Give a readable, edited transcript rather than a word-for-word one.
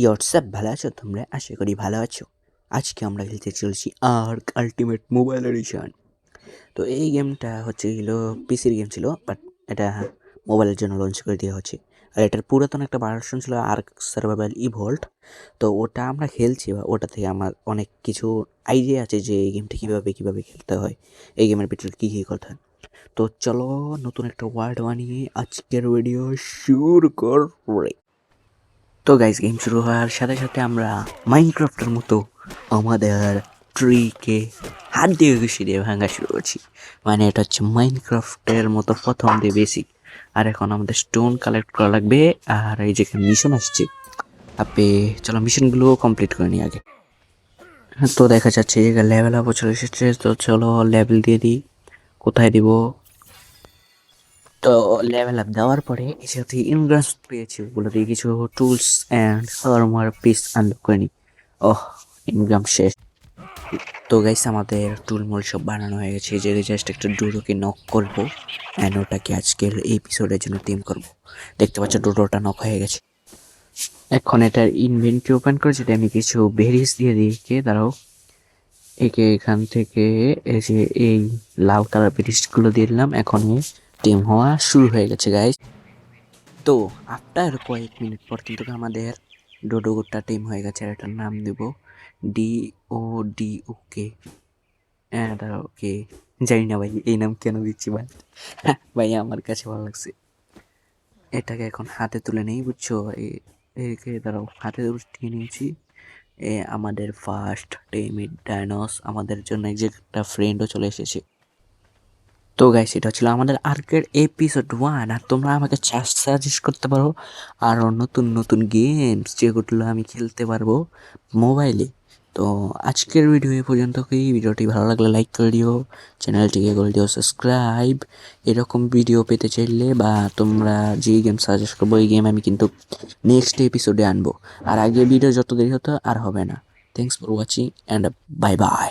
WhatsApp ভালো আছো তোমরা? আশা করি ভালো আছো। আজকে আমরা খেলতে চলছি আর্ক আল্টিমেট মোবাইল এডিশন। তো এই গেমটা হলো পিসির গেম ছিল, বাট এটা মোবাইলের জন্য লঞ্চ করে দেওয়া হচ্ছে। আর এটার পুরাতন একটা ভার্সন ছিল আর্ক সার্ভাইভাল ইভোল্ট। তো ওটা আমরা খেলছি, বা ওটা থেকে আমার অনেক কিছু আইডিয়া আছে যে এই গেমটা কীভাবে খেলতে হয়, এই গেমের ভিতরে কী কী করতে হয়। তো চলো নতুন একটা ওয়ার্ড বানিয়ে আজকের ভিডিও শুরু করে। তো গাইস, গেম শুরু হওয়ার সাথে সাথে আমরা মাইনক্রাফটের মতো আমাদের ট্রিকে হাত দিয়ে ঘুষি দিয়ে ভাঙা শুরু করছি। মানে এটা হচ্ছে মাইনক্রাফটের মতো প্রথম দিয়ে বেসিক। আর এখন আমাদের স্টোন কালেক্ট করা লাগবে। আর এই যে মিশন আসছে, আপনি চলো মিশনগুলো কমপ্লিট করে নিই আগে। তো দেখা যাচ্ছে যে লেভেল আপ চলে এসেছে, তো চলো লেভেল দিয়ে দিই। কোথায় দিব? তো লেভেল আপ দেওয়ার পরে এর সাথে ইনগ্রাস পেয়েছি, ওগুলো দিয়ে কিছু tools and armour piece unlock করে নিই। ওহ, ইনগ্রাম শেষ। তো গাইস, আমাদের টুলমুল সব বানানো হয়ে গেছে। যে জাস্ট একটা ডুডোকে নক করবো অ্যান্ড ওটাকে আজকের এপিসোডের জন্য টিম করব। দেখতে পাচ্ছ ডুডোটা নক হয়ে গেছে। এখন এটার ইনভেন্টরি ওপেন করে যদি আমি কিছু বেরিজ দিয়ে দিই, দাঁড়াও, একে এখান থেকে এই যে এই লাল কালার বেরিজগুলো দিয়ে দিলাম। এখন টিম হওয়া শুরু হয়ে গেছে গাইস। তো আফটার কয়েক মিনিট পর কিন্তু আমাদের ডোডো গোট্টা টিম হয়ে গেছে। আর এটার নাম দেব DODOK। হ্যাঁ দাঁড়াও, ওকে, জানি না ভাই এই নাম কেন দিচ্ছি, ভাই ভাই আমার কাছে ভালো লাগছে। এটাকে এখন হাতে তুলে নেই, বুঝছো? একে দাঁড়াও, হাতে উঠিয়ে নিয়েছি। আমাদের ফার্স্ট টিমিট ডায়নোস আমাদের জন্য একটা ফ্রেন্ডও চলে এসেছে। তো গাইস, এটা ছিল আমাদের আর্কের এপিসোড 1। আর তোমরা আমাকে সাজেস্ট করতে পারো আরও নতুন নতুন গেমস যেগুলো আমি খেলতে পারবো মোবাইলে। তো আজকের ভিডিও এ পর্যন্তই। ভিডিওটি ভালো লাগলে লাইক করে দিও, চ্যানেলটিকে করে দিও সাবস্ক্রাইব। এরকম ভিডিও পেতে চাইলে বা তোমরা যে গেম সাজেস্ট করবো এই গেম আমি কিন্তু নেক্সট এপিসোডে আনবো। আর আগে ভিডিও যত দেরি হতো আর হবে না। Thanks for watching and bye bye.